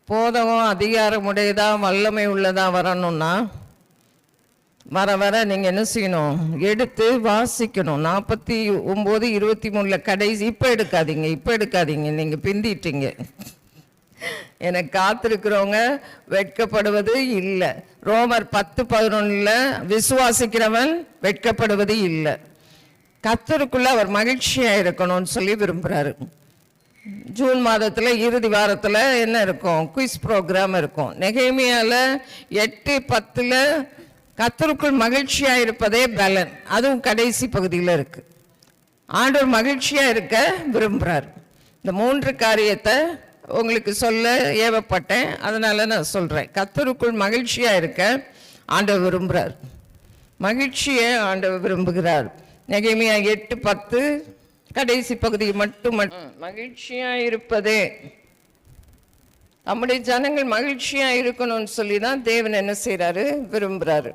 போதகம் அதிகாரமுடையதா வல்லமை உள்ளதா வரணும்னா வர நீங்கள் என்ன செய்யணும்? எடுத்து வாசிக்கணும். 49:23 கடைசி. இப்போ எடுக்காதீங்க, நீங்கள் பிந்திட்டீங்க. எனக்கு காத்திருக்கிறவங்க வெட்கப்படுவது இல்லை. ரோமர் 10:11 விசுவாசிக்கிறவன் வெட்கப்படுவது இல்லை. கர்த்தருக்குள்ள அவர் மகிழ்ச்சியாக இருக்கணும்னு சொல்லி விரும்புகிறாரு. ஜூன் மாதத்தில் இறுதி வாரத்தில் என்ன இருக்கும்? குயிஸ் ப்ரோக்ராம் இருக்கும். நெகேமியாவில் 8:10 கர்த்தருக்குள் மகிழ்ச்சியாக இருப்பதே பலன். அதுவும் கடைசி பகுதியில் இருக்குது. ஆண்டவர் மகிழ்ச்சியாக இருக்க விரும்புகிறார். இந்த 3 காரியத்தை உங்களுக்கு சொல்ல ஏவப்பட்டேன், அதனால நான் சொல்கிறேன். கர்த்தருக்குள் மகிழ்ச்சியாக இருக்க ஆண்டவர் விரும்புகிறார். மகிழ்ச்சியை ஆண்டவர் விரும்புகிறார். நெகேமியா 8:10 கடைசி பகுதி மட்டும் மகிழ்ச்சியாக இருப்பதே நம்முடைய ஜனங்கள் மகிழ்ச்சியா இருக்கணும்னு சொல்லி தான் தேவன் என்ன செய்றாரு, விரும்புறாரு.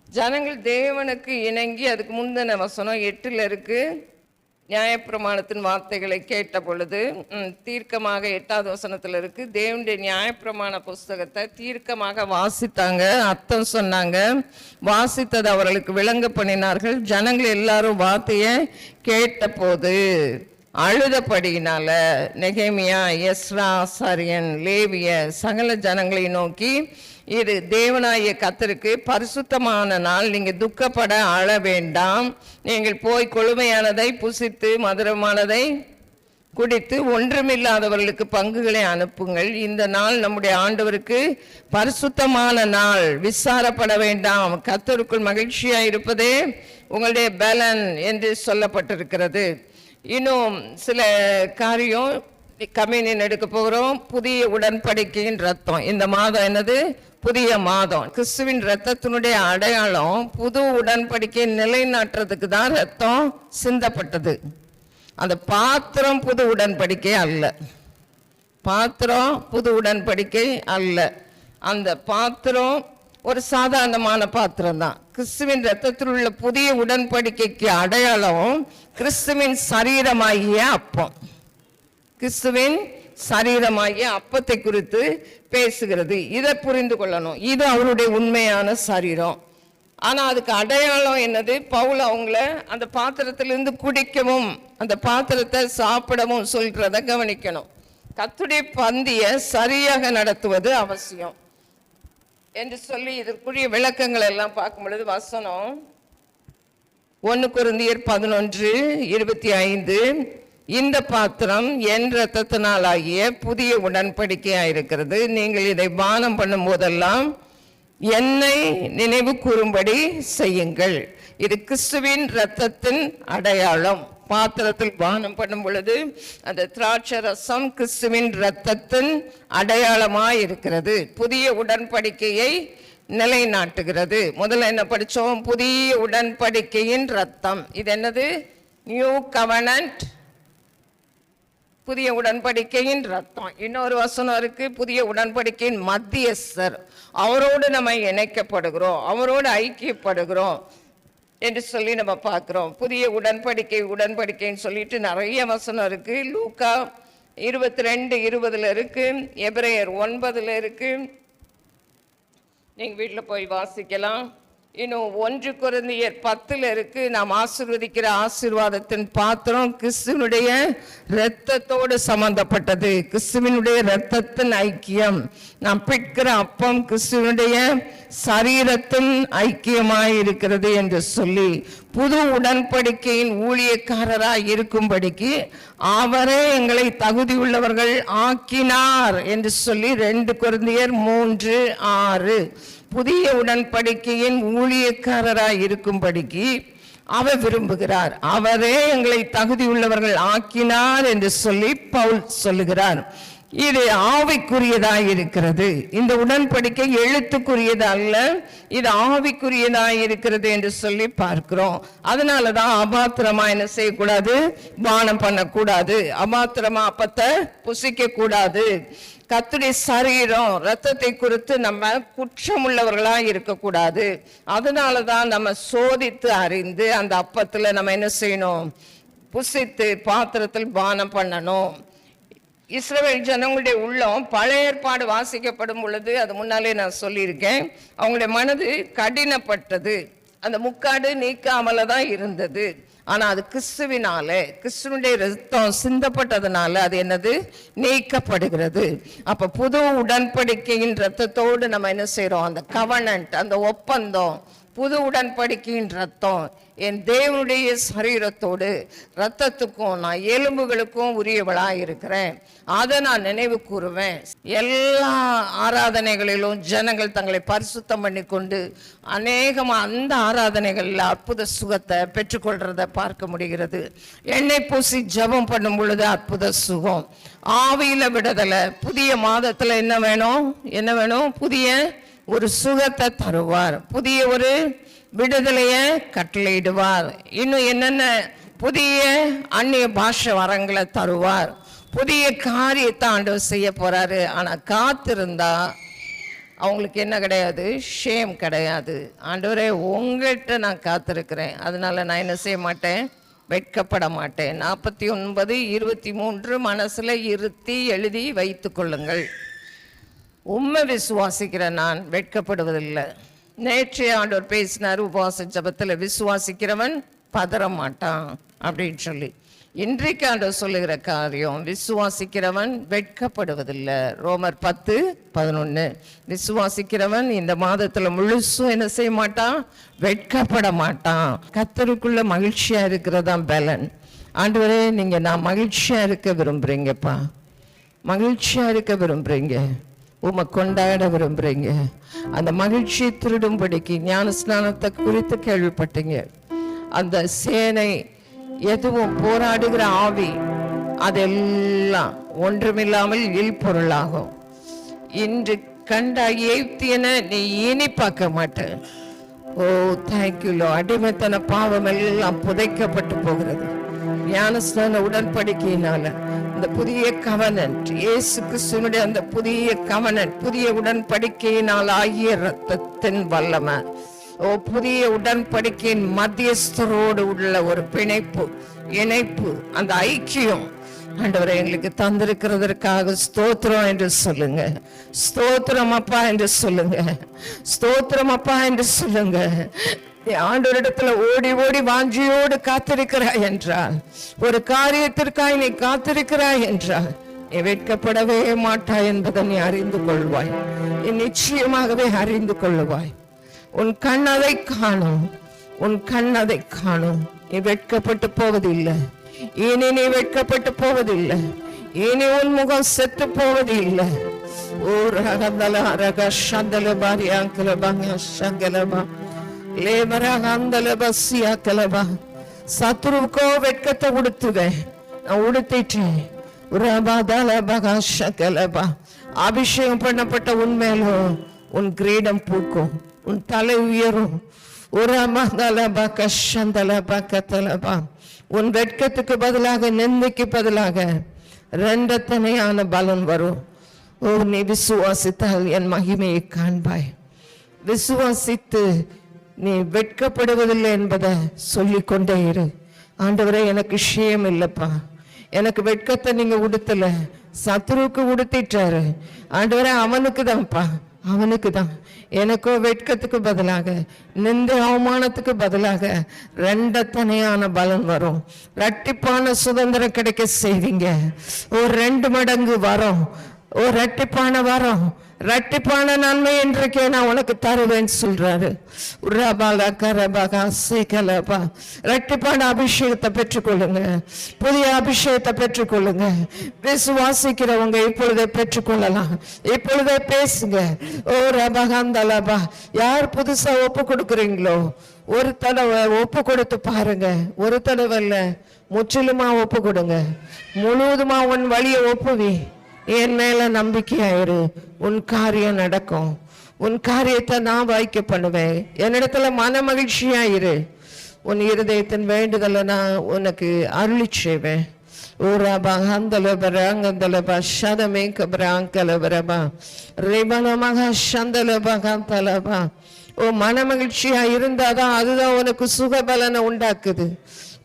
ஜனங்கள் தேவனுக்கு இணங்கி, அதுக்கு முந்தின வசனம் 8ல் இருக்கு, நியாயப்பிரமாணத்தின் வார்த்தைகளை கேட்ட பொழுது தீர்க்கமாக 8வது வசனத்தில் இருக்கு, தேவனுடைய நியாயப்பிரமாண புஸ்தகத்தை தீர்க்கமாக வாசித்தாங்க, அர்த்தம் சொன்னாங்க, வாசித்தது அவர்களுக்கு விளங்க பண்ணினார்கள். ஜனங்கள் எல்லாரும் வார்த்தையை கேட்ட போது அழுதபடியினால நெகேமியா, எஸ்ரா, ஆசாரியன், லேவிய சகல ஜனங்களை நோக்கி, இது தேவனாகிய கர்த்தருக்கு பரிசுத்தமான நாள், நீங்க துக்கப்பட அழ வேண்டாம், நீங்கள் போய் கொழுமையானதை புசித்து மதுரமானதை குடித்து ஒன்றுமில்லாதவர்களுக்கு பங்குகளை அனுப்புங்கள். இந்த நாள் நம்முடைய ஆண்டவருக்கு பரிசுத்தமான நாள், விசாரப்பட வேண்டாம், கர்த்தருக்குள் மகிழ்ச்சியா இருப்பதே உங்களுடைய பலன் என்று சொல்லப்பட்டிருக்கிறது. இன்னும் சில காரியம், கம்யூனியன் எடுக்க போகிறோம். புதிய உடன்படிக்கையின் ரத்தம். இந்த மாதம் என்னது? புதிய மாதம். கிறிஸ்துவின் ரத்தத்தினுடைய அடையாளம் புது உடன்படிக்கையை நிலைநாட்டுறதுக்கு தான் ரத்தம் சிந்தப்பட்டது. அந்த பாத்திரம் புது உடன்படிக்கை அல்ல, பாத்திரம் புது உடன்படிக்கை அல்ல. அந்த பாத்திரம் ஒரு சாதாரணமான பாத்திரம் தான். கிறிஸ்துவின் ரத்தத்தில் உள்ள புதிய உடன்படிக்கைக்கு அடையாளம் கிறிஸ்துவின் சரீரமாகிய அப்பம். கிறிஸ்துவின் சரீரமாகிய அப்பத்தை குறித்து பேசுகிறது. இதை புரிந்து கொள்ளணும். இது அவருடைய உண்மையான சரீரம். ஆனா அதுக்கு அடையாளம் என்னது? பவுல் அவங்கள அந்த பாத்திரத்திலிருந்து குடிக்கவும் அந்த பாத்திரத்தை சாப்பிடவும் சொல்றத கவனிக்கணும். கர்த்தருடைய பந்தியை சரியாக நடத்துவது அவசியம் என்று சொல்லி இதற்குரிய விளக்கங்கள் எல்லாம் பார்க்கும் பொழுது வசனம் 1 கொரிந்தியர் 11:25, இந்த பாத்திரம் என் இரத்தத்தினாலாகிய புதிய உடன்படிக்கையாயிருக்கிறது, நீங்கள் இதை பானம் பண்ணும் போதெல்லாம் என்னை நினைவு கூறும்படி செய்யுங்கள். இது கிறிஸ்துவின் இரத்தத்தின் அடையாளம். பாத்திரத்தில் பானம் பண்ணும் பொழுது அந்த திராட்சை ரசம் கிறிஸ்துவின் இரத்தத்தின் அடையாளமாய் இருக்கிறது. புதிய உடன்படிக்கையை நிலைநாட்டுகிறது. முதல்ல என்ன படிச்சோம்? புதிய உடன்படிக்கையின் ரத்தம். இது என்னது? நியூ கவனன்ட், புதிய உடன்படிக்கையின் ரத்தம். இன்னொரு வசனம் இருக்கு, புதிய உடன்படிக்கையின் மத்தியஸ்தர். அவரோடு நம்ம இணைக்கப்படுகிறோம், அவரோடு ஐக்கியப்படுகிறோம் என்று சொல்லி நம்ம பார்க்கிறோம். புதிய உடன்படிக்கைன்னு சொல்லிட்டு நிறைய வசனம் இருக்கு. லூக்கா 22:20 இருக்கு, எபிரேயர் 9 இருக்கு, நீங்க வீட்டில் போய் வாசிக்கலாம். இன்னும் 1 கொரிந்தியர் 10 இருக்கு. நாம் ஆசீர்வதிக்கிற ஆசீர்வாதத்தின் பாத்திரம் கிறிஸ்துவனுடைய இரத்தத்தோடு சம்பந்தப்பட்டது. கிறிஸ்துவனுடைய இரத்தத்தின் ஐக்கியம். நாம் பிற்கிற அப்பம் கிறிஸ்துவனுடைய சரீரத்தின் ஐக்கியமாய் இருக்கிறது என்று சொல்லி புது உடன்படிக்கையின் ஊழியக்காரராய் இருக்கும்படிக்கு அவரே எங்களை தகுதியுள்ளவர்கள் ஆக்கினார் என்று சொல்லி 2 கொரிந்தியர் 3:6. புதிய உடன்படிக்கையின் ஊழியக்காரராய் இருக்கும்படிக்கு அவர் விரும்புகிறார். அவரே எங்களை தகுதியுள்ளவர்கள் ஆக்கினார் என்று சொல்லி பவுல் சொல்லுகிறார். இது ஆவிக்குரியதாய் இருக்கிறது. இந்த உடன்படிக்கை எழுத்துக்குரியது அல்ல, இது ஆவிக்குரியதாய் இருக்கிறது என்று சொல்லி பார்க்கிறோம். அதனாலதான் அபாத்திரமா என்ன செய்யக்கூடாது? பானம் பண்ணக்கூடாது. அபாத்திரமா அப்பத்தை புசிக்க கூடாது. கர்த்தருடைய சரீரம் ரத்தத்தை குறித்து நம்ம குற்றமுள்ளவர்களா இருக்கக்கூடாது. அதனாலதான் நம்ம சோதித்து அறிந்து அந்த அப்பத்துல நம்ம என்ன செய்யணும்? புசித்து பாத்திரத்தில் பானம் பண்ணணும். இஸ்ரவேல் ஜனங்களுடைய உள்ளம் பழைய ஏற்பாடு வாசிக்கப்படும் பொழுது, அது முன்னாலே நான் சொல்லியிருக்கேன், அவங்களுடைய மனது கடினப்பட்டது. அந்த முக்காடு நீக்காமல தான் இருந்தது. ஆனா அது கிறிஸ்துவினாலே, கிறிஸ்துவனுடைய ரத்தம் சிந்தப்பட்டதுனால அது என்னது? நீக்கப்படுகிறது. அப்ப புது உடன்படிக்கையின் ரத்தத்தோடு நம்ம என்ன செய்யறோம்? அந்த கவனன்ட், அந்த ஒப்பந்தம், புது உடன்படிக்கையின் ரத்தம் என் தேவனுடைய சரீரத்தோடு ரத்தத்துக்கும் நான் எலும்புகளுக்கும் உரியவளா இருக்கிறேன். அதை நான் நினைவு கூறுவேன். எல்லா ஆராதனைகளிலும் ஜனங்கள் தங்களை பரிசுத்தம் பண்ணி கொண்டு அநேகமா அந்த ஆராதனைகளில் அற்புத சுகத்தை பெற்றுக்கொள்றத பார்க்க முடிகிறது. எண்ணெய் பூசி ஜெபம் பண்ணும் பொழுது அற்புத சுகம், ஆவியில விடுதலை. புதிய மாதத்துல என்ன வேணும்? புதிய ஒரு சுகத்தை தருவார், புதிய ஒரு விடுதலைய கட்டளையிடுவார். இன்னும் என்னென்ன? புதிய அந்நிய பாஷை வரங்களை தருவார், புதிய காரியத்தை ஆண்டவர் செய்ய போறாரு. ஆனா காத்திருந்தா அவங்களுக்கு என்ன கிடையாது? ஷேம் கிடையாது. ஆண்டவரே உங்கள்கிட்ட நான் காத்திருக்கிறேன், அதனால நான் என்ன செய்ய மாட்டேன்? வெட்கப்பட மாட்டேன். 49:23 மனசுல இருத்தி எழுதி வைத்து கொள்ளுங்கள். உண்மை விசுவாசிக்கிற நான் வெட்கப்படுவதில்லை. நேற்றைய ஆண்டவர் பேசினார் உபவாச ஜபத்தில், விசுவாசிக்கிறவன் பதற மாட்டான் அப்படின்னு சொல்லி. இன்றைக்கு ஆண்டவர் சொல்லுகிற காரியம், விசுவாசிக்கிறவன் வெட்கப்படுவதில்லை. ரோமர் 10:11. விசுவாசிக்கிறவன் இந்த மாதத்துல முழுசும் என்ன செய்ய மாட்டான்? வெட்கப்பட மாட்டான். கர்த்தருக்குள்ள மகிழ்ச்சியா இருக்கிறதான் பலன். ஆண்டவரே, நீங்க நான் மகிழ்ச்சியா இருக்க விரும்புறீங்கப்பா, மகிழ்ச்சியா இருக்க விரும்புறீங்க, உம்மை கொண்டாட விரும்புறீங்க. அந்த மகிழ்ச்சியை திருடும்படிக்கு ஞான ஸ்நானத்தை குறித்து கேள்விப்பட்டீங்க. அந்த சேனை எதுவும் போராடுகிற ஆவி அதெல்லாம் ஒன்றுமில்லாமல் இல்பொருளாகும். இன்று கண்ட எய்த்தியனை நீ இனி பார்க்க மாட்ட. ஓ தேங்க்யூலோ. அடிமைத்தன பாவம் எல்லாம் புதைக்கப்பட்டு போகிறது ஞானஸ்நான உடன்படிக்கையினால. இந்த புதிய கவனன்ட், இயேசு கிறிஸ்துவினுடைய அந்த புதிய கவனன்ட், புதிய உடன்படிக்கையினால் ஆகிய இரத்தத்தின் வல்லமை, ஓ புதிய உடன்படிக்கையின் மத்தியஸ்தரோடு உள்ள ஒரு பிணைப்பு, இணைப்பு, அந்த ஐக்கியம் ஆண்டவரை எங்களுக்கு தந்திருக்கிறதற்காக ஸ்தோத்திரம் என்று சொல்லுங்க. ஸ்தோத்திரம் அப்பா என்று சொல்லுங்க. ஸ்தோத்திரம் அப்பா என்று சொல்லுங்க. ஆண்டவரிடத்துல ஓடி ஓடி வாஞ்சியோடு காத்திருக்கிறாய் என்றால், ஒரு காரியத்திற்காய் நீ காத்திருக்கிறாய் என்றால், நீ வெட்கப்படவே மாட்டாய் என்பதை நீ அறிந்து கொள்வாய். நீ நிச்சயமாகவே அறிந்து கொள்வாய். உன் கண் அதை காணும், உன் கண் அதை காணும். நீ வெட்கப்பட்டு போவதில்லை. இனி நீ வெட்கப்பட்டு போவதில்லை. இனி உன் முகம் செத்து போவதில்லை. ஓ ரகந்தல ரக சந்தல பாரியாங்கல பங்க சங்கலபா லேபரகந்தல பசியா கலபா. சத்ருவுக்கோ வெட்கத்தை உடுத்துவேன், நான் உடுத்திட்டேன். உரபாதல பகா சகலபா. அபிஷேகம் பண்ணப்பட்ட உண்மையிலோ உன் கிரீடம் பூக்கும், உன் தலை உயரும். உன் வெட்கத்துக்கு பதிலாக, நிந்தைக்கு பதிலாக ரெண்டத்தனையான பலன் வரும். ஓ நீ விசுவாசித்தால் என் மகிமையை காண்பாய். விசுவாசித்து நீ வெட்கப்படுவதில்லை என்பதை சொல்லிக்கொண்டே இரு. ஆண்டவரே, எனக்கு ஷேம் இல்லப்பா, எனக்கு வெட்கத்தை நீங்க உடுத்தல, சத்ருவுக்கு உடுத்திட்டாரு. ஆண்டவரே, அவனுக்கு தான்ப்பா, அவனுக்கு தான். எனக்கோ வெட்கத்துக்கு பதிலாக, நிந்த அவமானத்துக்கு பதிலாக ரெண்டத்தனையான பலன் வரும். இரட்டிப்பான சுதந்திரம் கிடைக்க செய்வீங்க. ஒரு 2 மடங்கு வரும், ஒரு இரட்டிப்பான வரும், இரட்டிப்பான நன்மை இன்றைக்கே நான் உனக்கு தருவேன் சொல்றாரு. இரட்டிப்பான அபிஷேகத்தை பெற்றுக்கொள்ளுங்க, புதிய அபிஷேகத்தை பெற்றுக்கொள்ளுங்க. விசுவாசிக்கிறவங்க இப்பொழுதே பெற்றுக்கொள்ளலாம், இப்பொழுதே பேசுங்க. ஓ ரபகந்தலபா. யார் புதுசா ஒப்பு கொடுக்குறீங்களோ ஒரு தடவை ஒப்பு கொடுத்து பாருங்க. ஒரு தடவை இல்ல, முற்றிலுமா ஒப்பு கொடுங்க. முழுவதுமா உன் வழியை ஒப்புவி. என் மேல நம்பிக்கையாயிரு, உன் காரியம் நடக்கும். உன் காரியத்தை நான் வாய்க்க பண்ணுவேன். என்னிடத்துல மன மகிழ்ச்சியாயிரு. உன் இருதயத்தின் வேண்டுதலை நான் உனக்கு அருளி செய்வேன். ஓ மன மகிழ்ச்சியா இருந்தாதான் அதுதான் உனக்கு சுகபலனை உண்டாக்குது.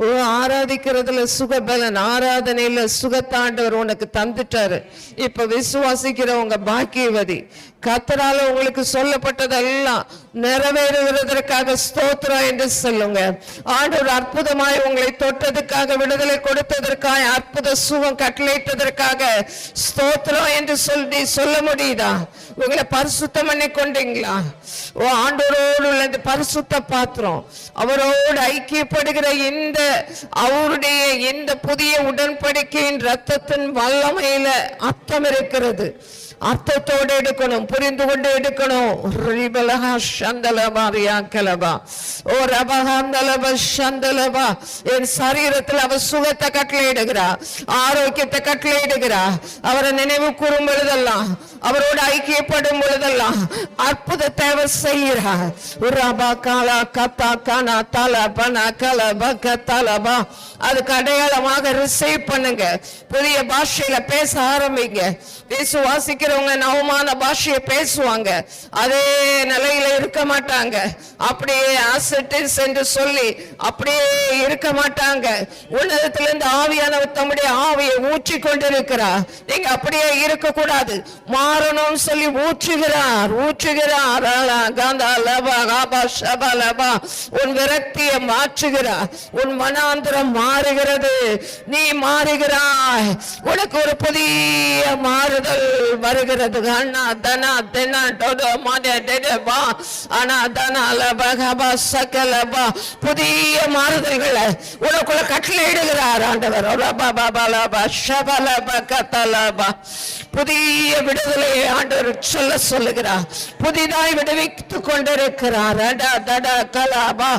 ஓ ஆராதிக்கிறதுல சுகபலன், ஆராதனையில சுகத்தாண்டவர் உனக்கு தந்துட்டாரு. இப்ப விசுவாசிக்கிறவங்க பாக்கியவதி. கர்த்தரால உங்களுக்கு சொல்லப்பட்டதெல்லாம் நிறைவேறுகிறதற்காக ஸ்தோத்திரம் என்று சொல்லுங்க. ஆண்டவர் அற்புதமாய் உங்களை தொட்டதுக்காக, விடுதலை கொடுத்ததற்காக, அற்புத சுகம் கட்டளையிட்டதற்காக ஸ்தோத்திரம் என்று சொல்லி சொல்ல முடியுதா? உங்களை பரிசுத்தம் பண்ணி கொண்டீங்களா? ஓ ஆண்டவரோடு உள்ள இந்த பரிசுத்த பாத்திரம், அவரோடு ஐக்கியப்படுகிற இந்த அவருடைய இந்த புதிய உடன்படிக்கையின் ரத்தத்தின் வல்லமையில அர்த்தம் இருக்கிறது. அர்த்தத்தோடு எடுக்கணும், புரிந்து கொண்டு எடுக்கணும். ரிபலஹா சந்தலபா ரியாக்கலபா ஓ ரபஹந்தலப சந்தலபா. என் சரீரத்தில் அவர் சுகத்தை கட்டளையிடுகிறா, ஆரோக்கியத்தை கட்டளையிடுகிறா. அவரை நினைவு கூறும் பொழுதெல்லாம், அவரோடு ஐக்கியப்படும் பொழுதெல்லாம் அற்புதத்தை அவர் செய்கிறார். ரபா காலா கத்தா கானா தல பனா கலபா கத்தலபா. அதுக்கு அடையாளமாக ரிசீவ் பண்ணுங்க. புதிய பாஷையில பேச ஆரம்பிங்க. விசுவாசிக்கிறவங்க நவமான பாஷையை பேசுவாங்க, அதே நிலையில இருக்க மாட்டாங்க. அப்படியே ஆசிட்டிஸ் என்று சொல்லி அப்படியே இருக்க மாட்டாங்க. உன்னதத்திலிருந்து ஆவியானவர் தம்முடைய ஆவியை ஊற்றி கொண்டிருக்கிறார். நீங்க அப்படியே இருக்க கூடாது, மாறணும்னு சொல்லி ஊற்றுகிறார். உன் விரக்தியை மாற்றுகிறார், உன் மனாந்திரம் மாறுகிறது, நீ மாறுகிறாய். உனக்கு ஒரு புதிய மாறுதல் வருகிறது. அண்ணா தனா தெனா டோடோ மாடே டெடபா அனா தனா லபகபா சகலபா. புதிய மாறுதல்களை உனக்குள்ள கட்டளையிடுகிறார் ஆண்டவர். லபபபலபா ஷபலபா கதலபா. புதிய விடுதலையை ஆண்டவர் சொல்லுகிறார். புதிதாய் விடுவித்துக் கொண்டிருக்கிறார். கலாபா.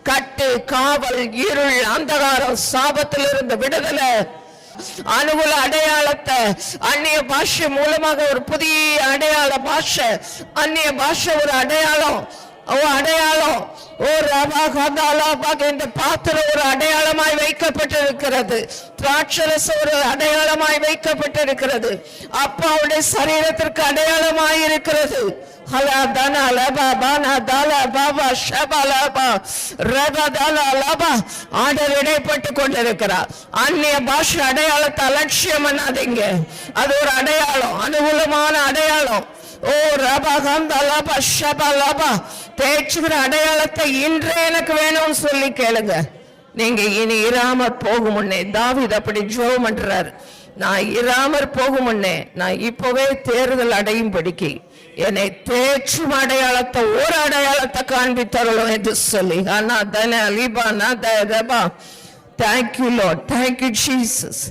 கட்டு, காவல், இருள், அந்தகாரம், சாபத்திலிருந்து விடுதலை, அனுகூல அடையாளத்தை அந்நிய பாஷை மூலமாக ஒரு புதிய அடையாள பாஷை. அந்நிய பாஷை ஒரு அடையாளம், அடையாளம். ஓ ரபாக இந்த பாத்திரம் ஒரு அடையாளமாய் வைக்கப்பட்டிருக்கிறது. திராட்சரச ஒரு அடையாளமாய் வைக்கப்பட்டிருக்கிறது. அப்பாவுடைய சரீரத்திற்கு அடையாளமாய் இருக்கிறது. ஆண்டவர் இடைப்பட்டு கொண்டிருக்கிறார். அந்நிய பாஷை அடையாளத்தை அலட்சியம் பண்ணாதீங்க. அது ஒரு அடையாளம், அனுகூலமான அடையாளம். ஓ ரபா ஷபா. பேச்சுகிற அடையாளத்தை இன்றே எனக்கு வேணும்னு சொல்லி கேளுங்க. நீங்க இனி இராமற் போகும் முன்னே, தாவீது அப்படி ஜெபம் பண்றாரு. நான் இராமற் போகும் முன்னே, நான் இப்பவே தேர்தல் அடையும்படிக்கு என்னை தேற்றும் அடையாளத்தை, ஒரு அடையாளத்தை காண்பித்தரலும் என்று சொல்லி. ஆனா தன அலிபானா தபா. Thank you Lord, thank you Jesus.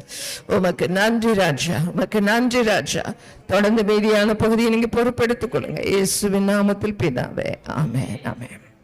உமக்கு நன்றி ராஜா, உமக்கு நன்றி ராஜா. தொடர்ந்து மீதியான பகுதியை நீங்க பொறுப்பெடுத்துக் கொள்ளுங்க. இயேசுவின் நாமத்தில் பிதாவே, ஆமென், ஆமென்.